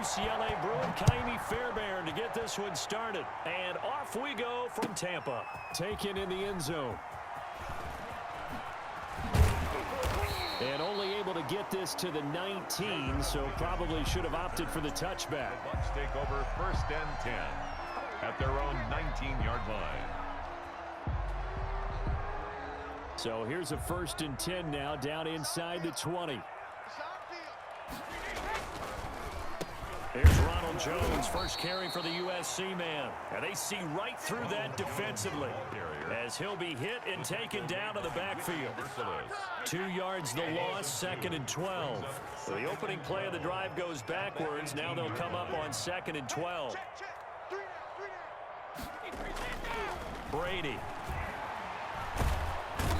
UCLA Bruin Kaimi Fairbairn to get this one started. And off we go from Tampa. Taken in the end zone. And only able to get this to the 19, so probably should have opted for the touchback. The Bucs take over 1st and 10 at their own 19-yard line. So here's a 1st and 10 now, down inside the 20. Here's Ronald Jones, first carry for the USC man. And they see right through that defensively as he'll be hit and taken down to the backfield. 2 yards the loss, 2nd and 12. So the opening play of the drive goes backwards. Now they'll come up on 2nd and 12. Brady.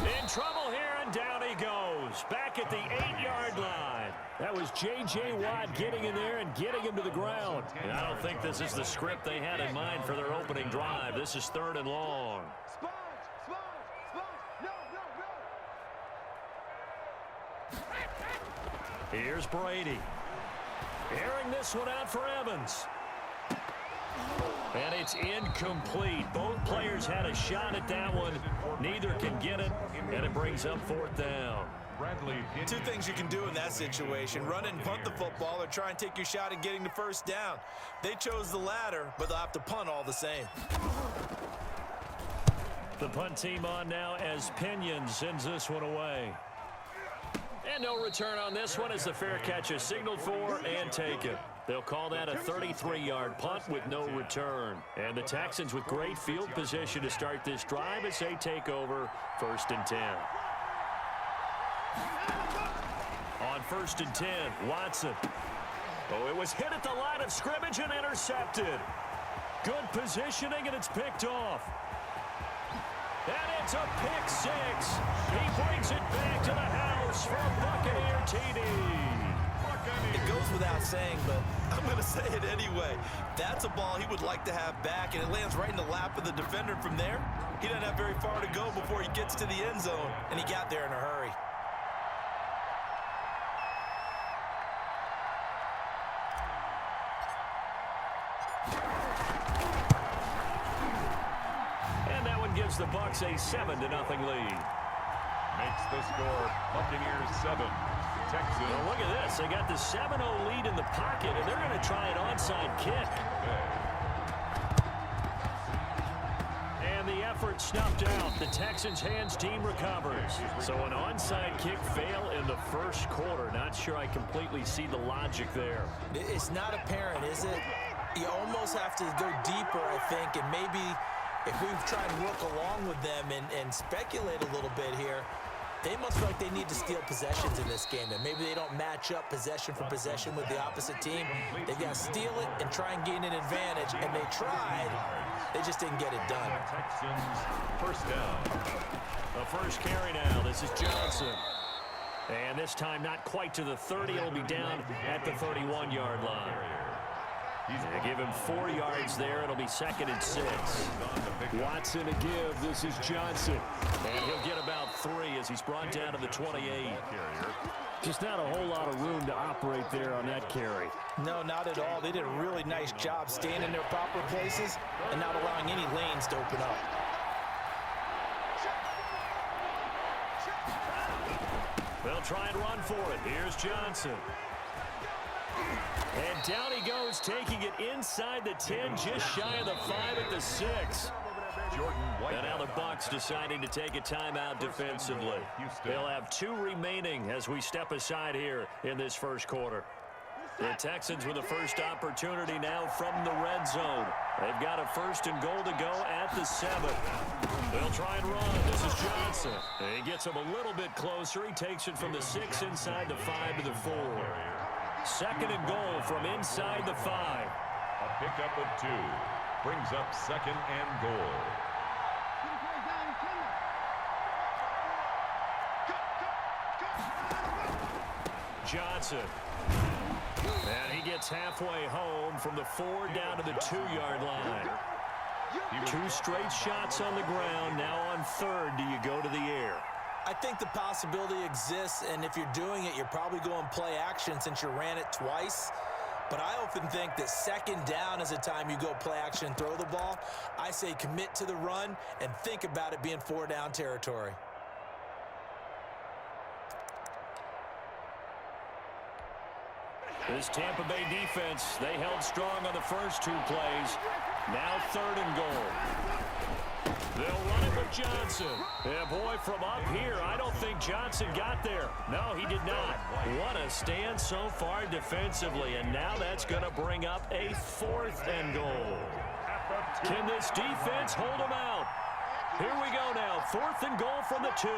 In trouble here, and down he goes. Back at the 8-yard line. That was J.J. Watt getting in there and getting him to the ground. And I don't think this is the script they had in mind for their opening drive. This is 3rd and long. Here's Brady. Airing this one out for Evans. And it's incomplete. Both players had a shot at that one. Neither can get it, and it brings up 4th down. Two things you can do in that situation: run and punt the football, or try and take your shot at getting the 1st down. They chose the latter, but they'll have to punt all the same. The punt team on now as Pinion sends this one away. And no return on this one as the fair catch is signaled for and taken. They'll call that a 33-yard punt with no return. And the Texans with great field position to start this drive as they take over 1st and 10. On 1st and 10, Watson. Oh, it was hit at the line of scrimmage and intercepted. Good positioning, and it's picked off. And it's a pick 6. He brings it back to the house for a Buccaneer TD. It goes without saying, but I'm going to say it anyway. That's a ball he would like to have back, and it lands right in the lap of the defender from there. He doesn't have very far to go before he gets to the end zone, and he got there in a hurry. And that one gives the Bucs a 7-0 lead. Makes the score Buccaneers 7. Texans. Well, look at this. They got the 7-0 lead in the pocket, and they're going to try an onside kick. And the effort snuffed out. The Texans' hands team recovers. So an onside kick fail in the 1st quarter. Not sure I completely see the logic there. It's not apparent, is it? You almost have to go deeper, I think, and maybe if we try and work along with them and speculate a little bit here, they must feel like they need to steal possessions in this game, and maybe they don't match up possession for possession with the opposite team. They've got to steal it and try and gain an advantage, and they tried. They just didn't get it done. Texans 1st down. The first carry now. This is Johnson. And this time not quite to the 30. It'll be down at the 31-yard line. They give him 4 yards there. It'll be 2nd and 6. Watson to give. This is Johnson. And he'll get about 3 as he's brought down to the 28. Just not a whole lot of room to operate there on that carry. No, not at all. They did a really nice job staying in their proper places and not allowing any lanes to open up. They'll try and run for it. Here's Johnson. And down he goes, taking it inside the 10, just shy of the 5 at the 6. And now the Bucs deciding to take a timeout defensively. They'll have 2 remaining as we step aside here in this 1st quarter. The Texans with the first opportunity now from the red zone. They've got a 1st and goal to go at the 7. They'll try and run. This is Johnson. And he gets him a little bit closer. He takes it from the 6 inside the 5 to the 4. 2nd and goal from inside the 5. A pickup of 2 brings up 2nd and goal. Johnson. And he gets halfway home from the 4 down to the 2-yard line. 2 straight shots on the ground. Now on 3rd, do you go to the air? I think the possibility exists, and if you're doing it, you're probably going play action since you ran it twice. but I often think that second down is a time you go play action, throw the ball. I say commit to the run and think about it being 4-down territory. This Tampa Bay defense, they held strong on the first 2 plays. Now 3rd and goal. They'll run it with Johnson. Yeah, boy, from up here, I don't think Johnson got there. No, he did not. What a stand so far defensively, and now that's going to bring up a 4th and goal. Can this defense hold them out? Here we go now, 4th and goal from the 2.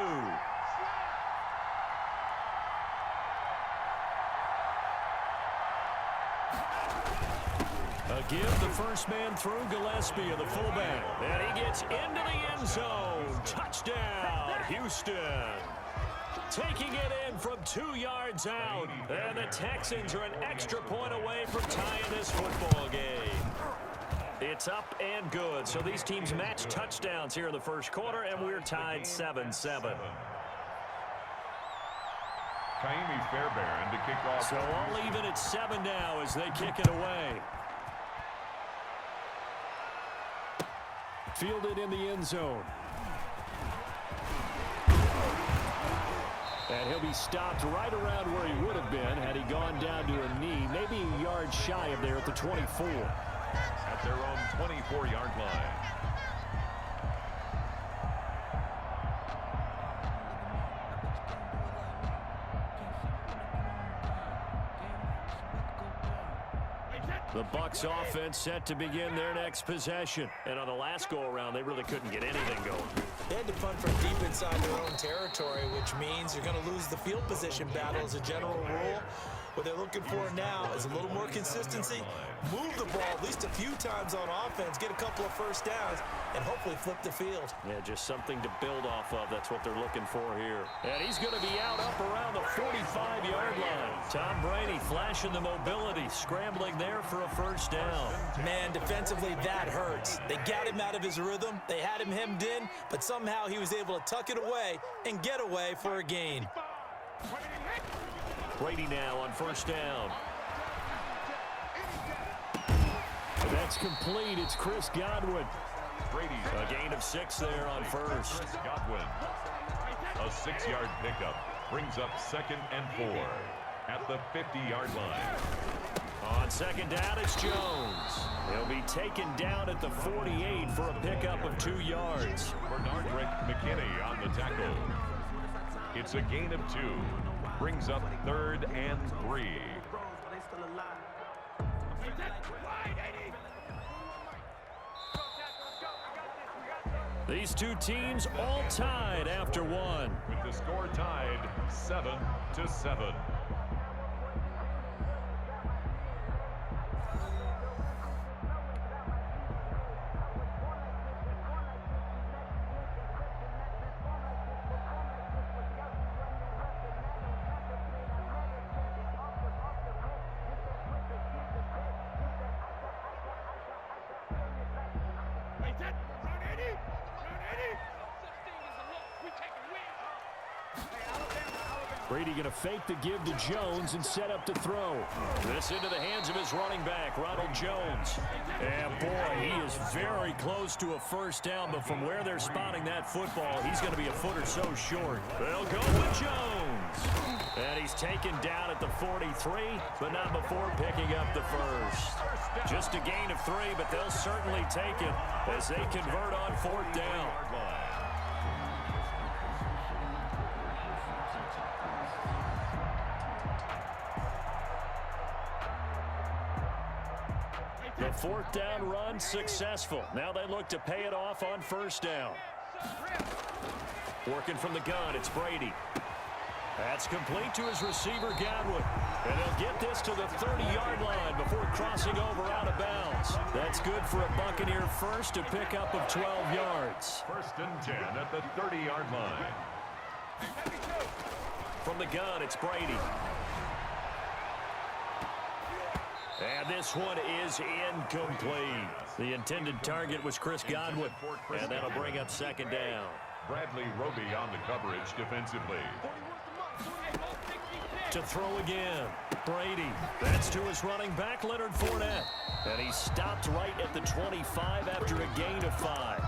A give the first man through Gillespie, the fullback. And he gets into the end zone. Touchdown, Houston. Taking it in from 2 yards out. And the Texans are an extra point away from tying this football game. It's up and good. So these teams match touchdowns here in the first quarter, and we're tied 7-7. Kaimi Fairbairn to kick off. So all even at 7 now as they kick it away. Fielded in the end zone. And he'll be stopped right around where he would have been had he gone down to a knee, maybe a yard shy of there at the 24. At their own 24-yard line. The Bucs offense set to begin their next possession. And on the last go-around, they really couldn't get anything going. They had to punt from deep inside their own territory, which means you're going to lose the field position battle as a general rule. What they're looking for now is a little more consistency, move the ball at least a few times on offense, get a couple of first downs, and hopefully flip the field. Yeah, just something to build off of. That's what they're looking for here. And he's going to be out up around the 45-yard line. Tom Brady flashing the mobility, scrambling there for a first down. Man, defensively, that hurts. They got him out of his rhythm. They had him hemmed in, but somehow he was able to tuck it away and get away for a gain. Brady now on first down. That's complete. It's Chris Godwin. Brady. A gain of 6 there on first. Chris Godwin. A 6-yard pickup brings up 2nd and 4 at the 50-yard line. On second down, it's Jones. He'll be taken down at the 48 for a pickup of 2 yards. Bernard-Rick McKinney on the tackle. It's a gain of 2. Brings up 3rd and 3. These two teams all tied after 1. With the score tied 7-7. Brady going to fake the give to Jones and set up to throw. This into the hands of his running back, Ronald Jones. And boy, he is very close to a first down, but from where they're spotting that football, he's going to be a foot or so short. They'll go with Jones. And he's taken down at the 43, but not before picking up the first. Just a gain of 3, but they'll certainly take it as they convert on 4th down. The 4th down run successful. Now they look to pay it off on first down. Working from the gun, it's Brady. That's complete to his receiver, Godwin. And he'll get this to the 30-yard line before crossing over out of bounds. That's good for a Buccaneer first, a pickup of 12 yards. 1st and 10 at the 30-yard line. From the gun, it's Brady. And this one is incomplete. The intended target was Chris Godwin, and that'll bring up 2nd down. Bradley Roby on the coverage defensively. To throw again. Brady. That's to his running back, Leonard Fournette. And he stopped right at the 25 after a gain of 5.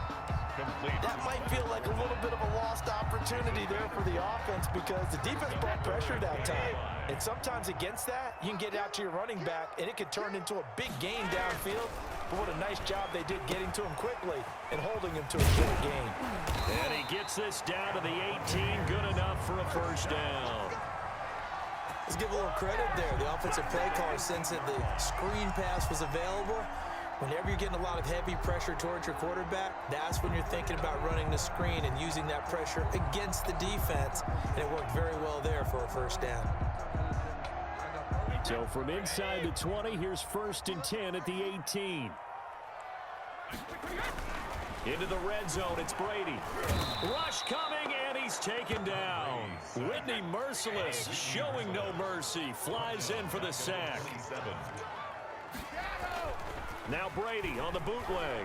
Complete. That might feel like a little bit of a lost opportunity there for the offense because the defense brought pressure that time. And sometimes against that, you can get out to your running back, and it could turn into a big gain downfield. But what a nice job they did getting to him quickly and holding him to a short gain. And he gets this down to the 18. Good enough for a first down. Let's give a little credit there. The offensive play caller sensed that the screen pass was available. Whenever you're getting a lot of heavy pressure towards your quarterback, that's when you're thinking about running the screen and using that pressure against the defense. And it worked very well there for a first down. So from inside the 20, here's 1st and 10 at the 18. Into the red zone, it's Brady. Rush coming, and he's taken down. Whitney merciless, showing no mercy, flies in for the sack. Now Brady on the bootleg.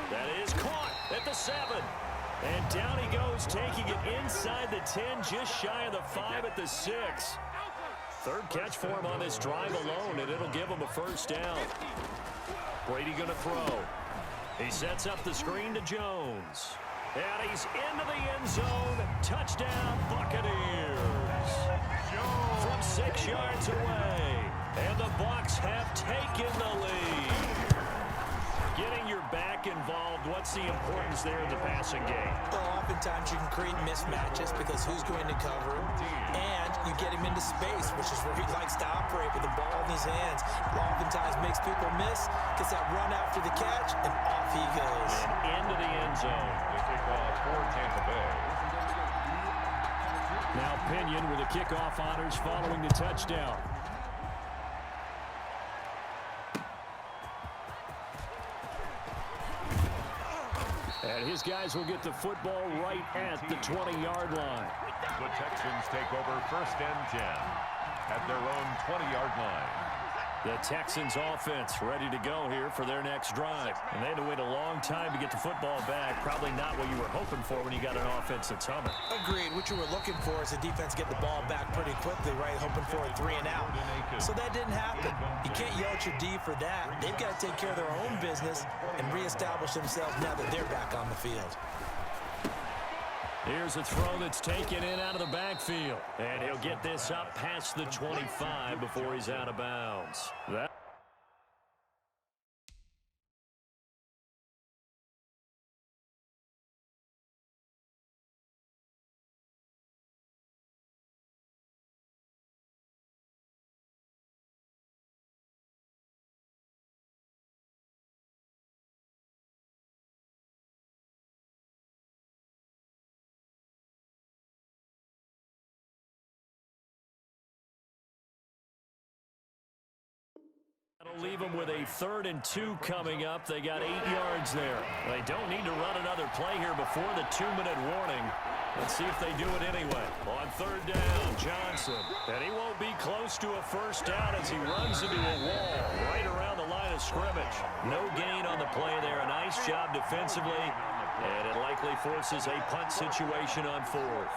That is caught at the 7. And down he goes, taking it inside the 10, just shy of the 5 at the 6. Third catch for him on this drive alone, and it'll give him a first down. Brady going to throw. He sets up the screen to Jones. And he's into the end zone. Touchdown, Buccaneers. From 6 yards away. And the Bucs have taken the lead. Getting your back involved, what's the importance there in the passing game? Well, oftentimes you can create mismatches because who's going to cover him, and you get him into space, which is where he likes to operate with the ball in his hands. Oftentimes makes people miss, gets that run after the catch, and off he goes. And into the end zone. The kickoff for Tampa Bay. Now Pinion with the kickoff honors following the touchdown. And his guys will get the football right at the 20-yard line. The Texans take over 1st and 10 at their own 20-yard line. The Texans offense ready to go here for their next drive. And they had to wait a long time to get the football back. Probably not what you were hoping for when you got an offense that's humming. Agreed. What you were looking for is the defense get the ball back pretty quickly, right? Hoping for a 3 and out. So that didn't happen. You can't yell at your D for that. They've got to take care of their own business and reestablish themselves now that they're back on the field. Here's a throw that's taken in out of the backfield. And he'll get this up past the 25 before he's out of bounds. That'll leave them with a 3rd and 2 coming up. They got 8 yards there. They don't need to run another play here before the 2-minute warning. Let's see if they do it anyway. On 3rd down, Johnson. And he won't be close to a first down as he runs into a wall right around the line of scrimmage. No gain on the play there. A nice job defensively. And it likely forces a punt situation on 4th.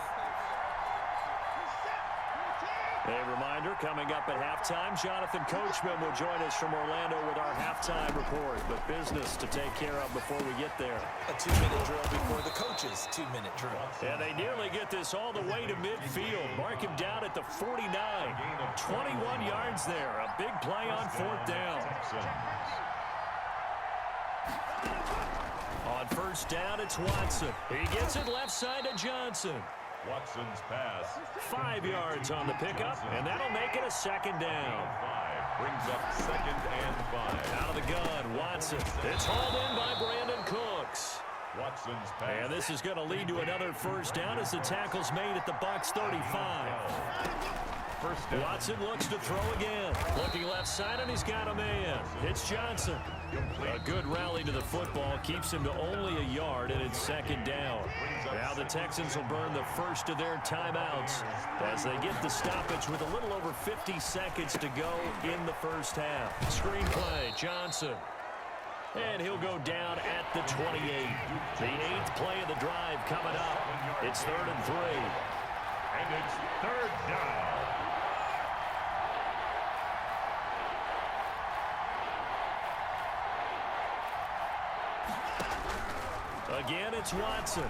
A reminder, coming up at halftime, Jonathan Coachman will join us from Orlando with our halftime report. But business to take care of before we get there. A 2-minute drill before the coach's 2-minute drill. And they nearly get this all the way to midfield. Mark him down at the 49. 21 yards there. A big play on 4th down. On 1st down, it's Watson. He gets it left side to Johnson. Watson's pass. 5 yards on the pickup, and that'll make it a 2nd down. 5 brings up 2nd and 5. Out of the gun, Watson. It's hauled in by Brandon Cooks. Watson's pass. And this is going to lead to another first down as the tackle's made at the Bucs 35. First down. Watson looks to throw again. Looking left side, and he's got a man. It's Johnson. A good rally to the football keeps him to only a yard, and it's 2nd down. Now the Texans will burn the first of their timeouts as they get the stoppage with a little over 50 seconds to go in the first half. Screen play, Johnson. And he'll go down at the 28. The 8th play of the drive coming up. It's 3rd and 3. And it's third down. Again, it's Watson.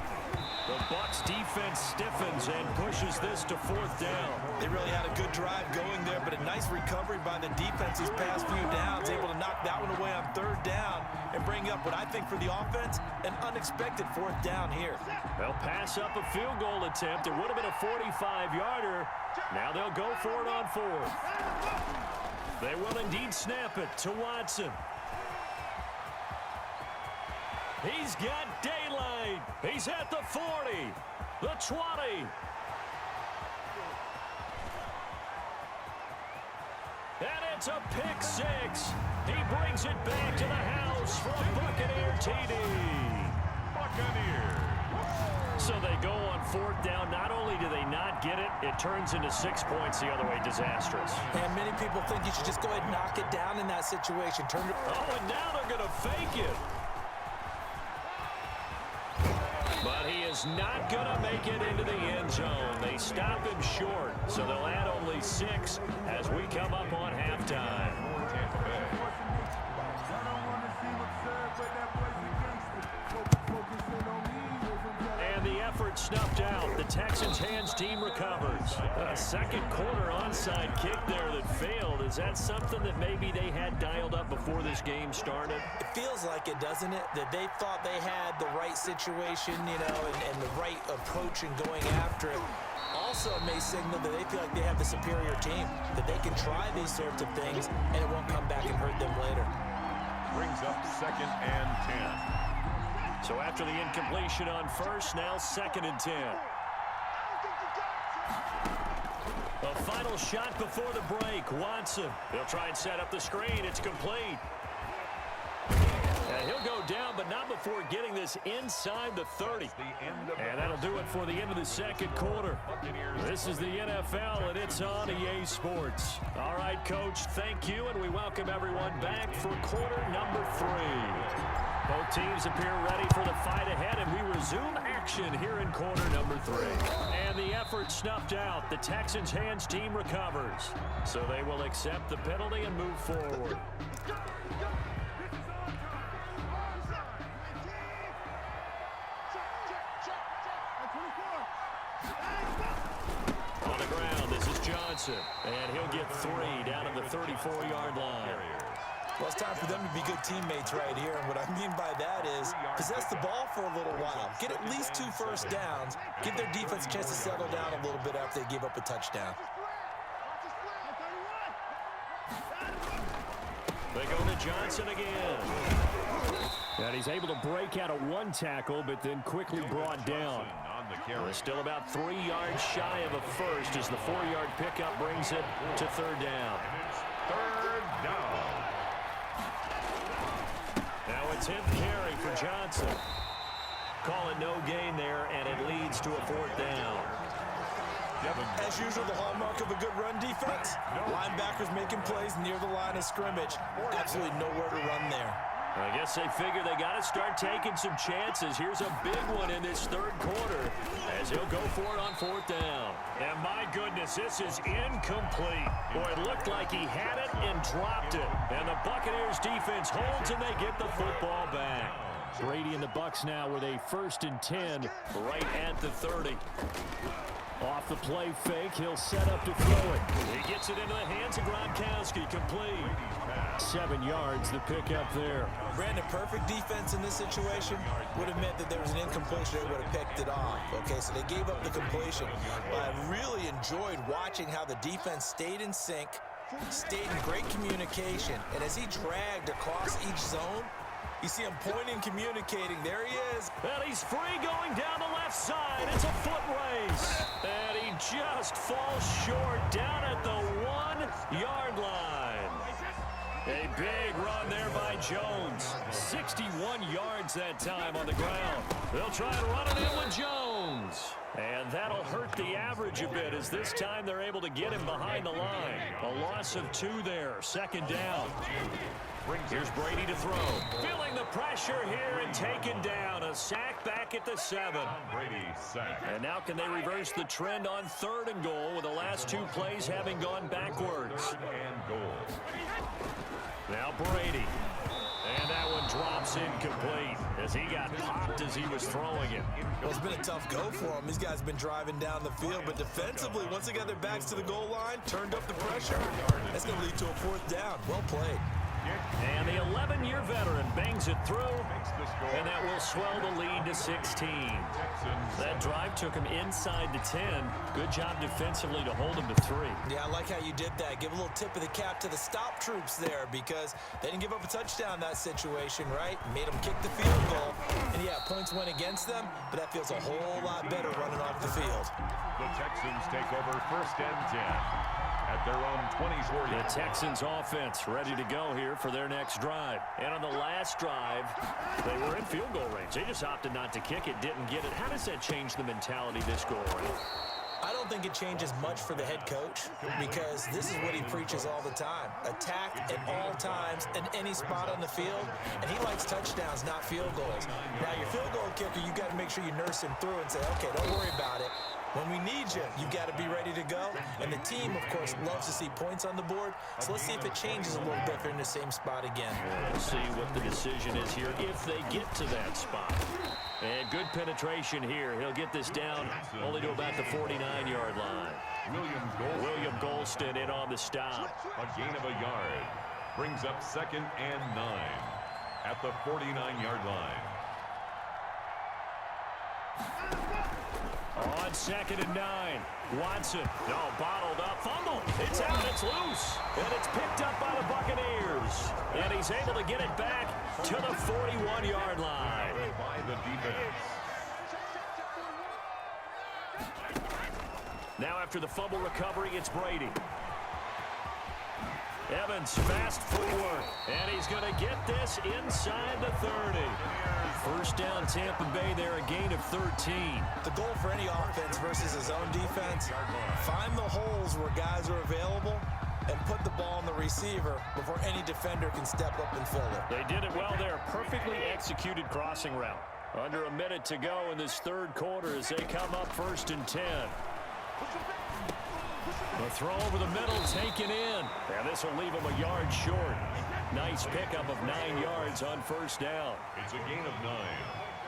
The Bucs defense stiffens and pushes this to fourth down. They really had a good drive going there, but a nice recovery by the defense these past few downs, able to knock that one away on third down and bring up what I think for the offense, an unexpected fourth down here. They'll pass up a field goal attempt. It would have been a 45-yarder. Now they'll go for it on fourth. They will indeed snap it to Watson. He's got daylight. He's at the 40, the 20. And it's a pick six. He brings it back to the house for a Buccaneer TD. Buccaneers. So they go on fourth down. Not only do they not get it, it turns into 6 points the other way. Disastrous. And many people think you should just go ahead and knock it down in that situation. Oh, and now they're going to fake it. But he is not going to make it into the end zone. They stop him short, so they'll add only 6 as we come up on halftime. And the effort snuffed out. The Texans' hands team recovers. A second quarter onside kick there that failed. Is that something that maybe they had dialed up before this game started? It feels like it, doesn't it? That they thought they had the right situation, you know, and the right approach in going after it. Also, it may signal that they feel like they have the superior team, that they can try these sorts of things, and it won't come back and hurt them later. Brings up 2nd and 10. So after the incompletion on first, now 2nd and 10. A final shot before the break. Watson. They'll try and set up the screen. It's complete. And he'll go down, but not before getting this inside the 30. And that'll do it for the end of the second quarter. This is the NFL, and it's on EA Sports. All right, Coach, thank you, and we welcome everyone back for quarter number 3. Both teams appear ready for the fight ahead, and we resume action here in quarter number 3. And the effort snuffed out. The Texans' hands team recovers. So they will accept the penalty and move forward. On the ground, this is Johnson. And he'll get 3 down at the 34-yard line. Well, it's time for them to be good teammates right here. And what I mean by that is possess the ball for a little while. Get at least 2 first downs. Give their defense a chance to settle down a little bit after they give up a touchdown. They go to Johnson again. And he's able to break out of 1 tackle, but then quickly brought down. We're still about 3 yards shy of a first as the 4-yard pickup brings it to 3rd down. Third down. Now a 10th carry for Johnson. Call it no gain there, and it leads to a 4th down. As usual, the hallmark of a good run defense. Linebackers making plays near the line of scrimmage. Absolutely nowhere to run there. I guess they figure they got to start taking some chances. Here's a big one in this 3rd quarter as he'll go for it on 4th down. And my goodness, this is incomplete. Boy, it looked like he had it and dropped it. And the Buccaneers defense holds and they get the football back. Brady and the Bucs now with a 1st and 10 right at the 30. Off the play fake, he'll set up to throw it. He gets it into the hands of Gronkowski, complete. 7 yards, the pickup there. Brandon, perfect defense in this situation would have meant that there was an incompletion. They would have picked it off. Okay, so they gave up the completion. But I really enjoyed watching how the defense stayed in sync, stayed in great communication, and as he dragged across each zone, you see him pointing, communicating. There he is. And he's free going down the left side. It's a foot race. And he just falls short down at the 1-yard line. A big run there by Jones. 61 yards that time on the ground. They'll try and run it in with Jones. And that'll hurt the average a bit as this time they're able to get him behind the line. A loss of 2 there. 2nd down. Here's Brady to throw. Feeling the pressure here and taken down. A sack back at the 7. Brady sacked. And now can they reverse the trend on 3rd and goal with the last 2 plays having gone backwards? 3rd and goal. Now Brady. And that one drops incomplete as he got popped as he was throwing it. Well, it's been a tough go for him. These guys have been driving down the field, but defensively, once they got their backs to the goal line, turned up the pressure, that's going to lead to a 4th down. Well played. And the 11-year veteran bangs it through, and that will swell the lead to 16. That drive took him inside the 10. Good job defensively to hold him to 3. Yeah, I like how you did that. Give a little tip of the cap to the stop troops there because they didn't give up a touchdown in that situation, right? Made them kick the field goal. And, yeah, points went against them, but that feels a whole lot better running off the field. The Texans take over 1st and 10. At their own 24. The Texans offense ready to go here for their next drive. And on the last drive, they were in field goal range. They just opted not to kick it, didn't get it. How does that change the mentality this go around? I don't think it changes much for the head coach because this is what he preaches all the time. Attack at all times in any spot on the field, and he likes touchdowns, not field goals. Now, your field goal kicker, you got to make sure you nurse him through and say, okay, don't worry about it. When we need you, you got to be ready to go. And the team, of course, loves to see points on the board. So let's see if it changes a little bit if they're in the same spot again. We'll see what the decision is here if they get to that spot. And good penetration here. He'll get this down only to about the 49-yard line. William Golston in on the stop. A gain of a yard. Brings up 2nd and 9 at the 49-yard line. On 2nd and 9, Watson, bottled up, fumble, it's out, it's loose, and it's picked up by the Buccaneers, and he's able to get it back to the 41-yard line. By the defense. Now after the fumble recovery, it's Brady. Evans, fast footwork, and he's going to get this inside the 30. 1st down, Tampa Bay there, a gain of 13. The goal for any offense versus his own defense, find the holes where guys are available and put the ball on the receiver before any defender can step up and fill it. They did it well there, perfectly executed crossing route. Under a minute to go in this 3rd quarter as they come up 1st and 10. The throw over the middle, taken in. And this will leave him a yard short. Nice pickup of 9 yards on 1st down. It's a gain of 9.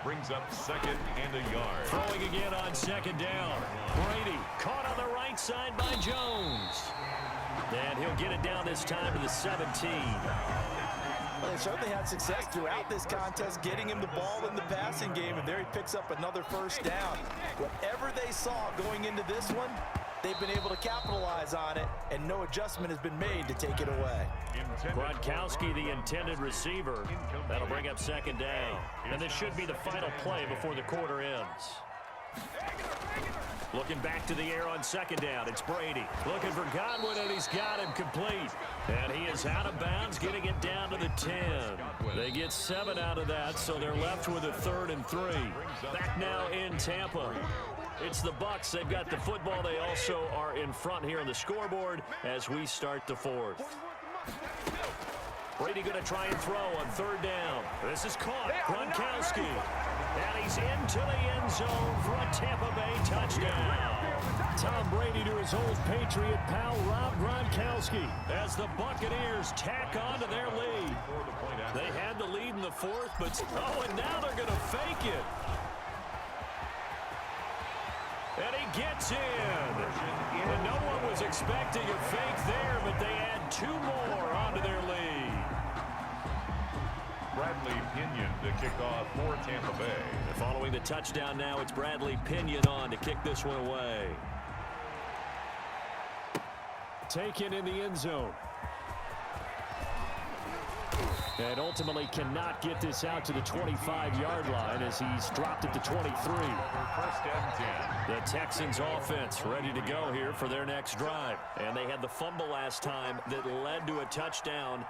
Brings up 2nd and a yard. Throwing again on 2nd down. Brady caught on the right side by Jones. And he'll get it down this time to the 17. Well, they certainly had success throughout this contest, getting him the ball in the passing game, and there he picks up another 1st down. Whatever they saw going into this one, they've been able to capitalize on it, and no adjustment has been made to take it away. Gronkowski, the intended receiver. That'll bring up 2nd down. And this should be the final play before the quarter ends. Looking back to the air on 2nd down. It's Brady. Looking for Godwin, and he's got him complete. And he is out of bounds, getting it down to the 10. They get 7 out of that, so they're left with a 3rd and 3. Back now in Tampa. It's the Bucs. They've got the football. They also are in front here on the scoreboard as we start the 4th. Brady going to try and throw on 3rd down. This is caught. Gronkowski. And he's into the end zone for a Tampa Bay touchdown. Tom Brady to his old Patriot pal, Rob Gronkowski, as the Buccaneers tack on to their lead. They had the lead in the 4th, but and now they're going to fake it. And he gets in. And no one was expecting a fake there, but they add 2 more onto their lead. Bradley Pinion to kick off for Tampa Bay. And following the touchdown now, it's Bradley Pinion on to kick this one away. Taken in the end zone. And ultimately cannot get this out to the 25-yard line as he's dropped it to 23. 1st and 10. The Texans offense ready to go here for their next drive. And they had the fumble last time that led to a touchdown.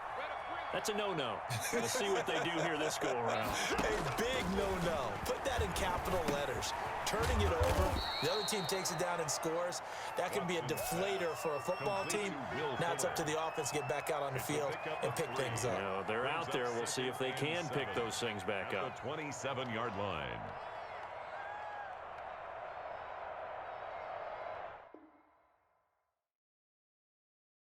That's a no-no. We'll see what they do here this go-around. A big no-no. Put that in capital letters. Turning it over, the other team takes it down and scores. That can be a deflator for a football team. Now it's up to the offense to get back out on the field and pick things up. They're out there. We'll see if they can pick those things back up. The 27-yard line.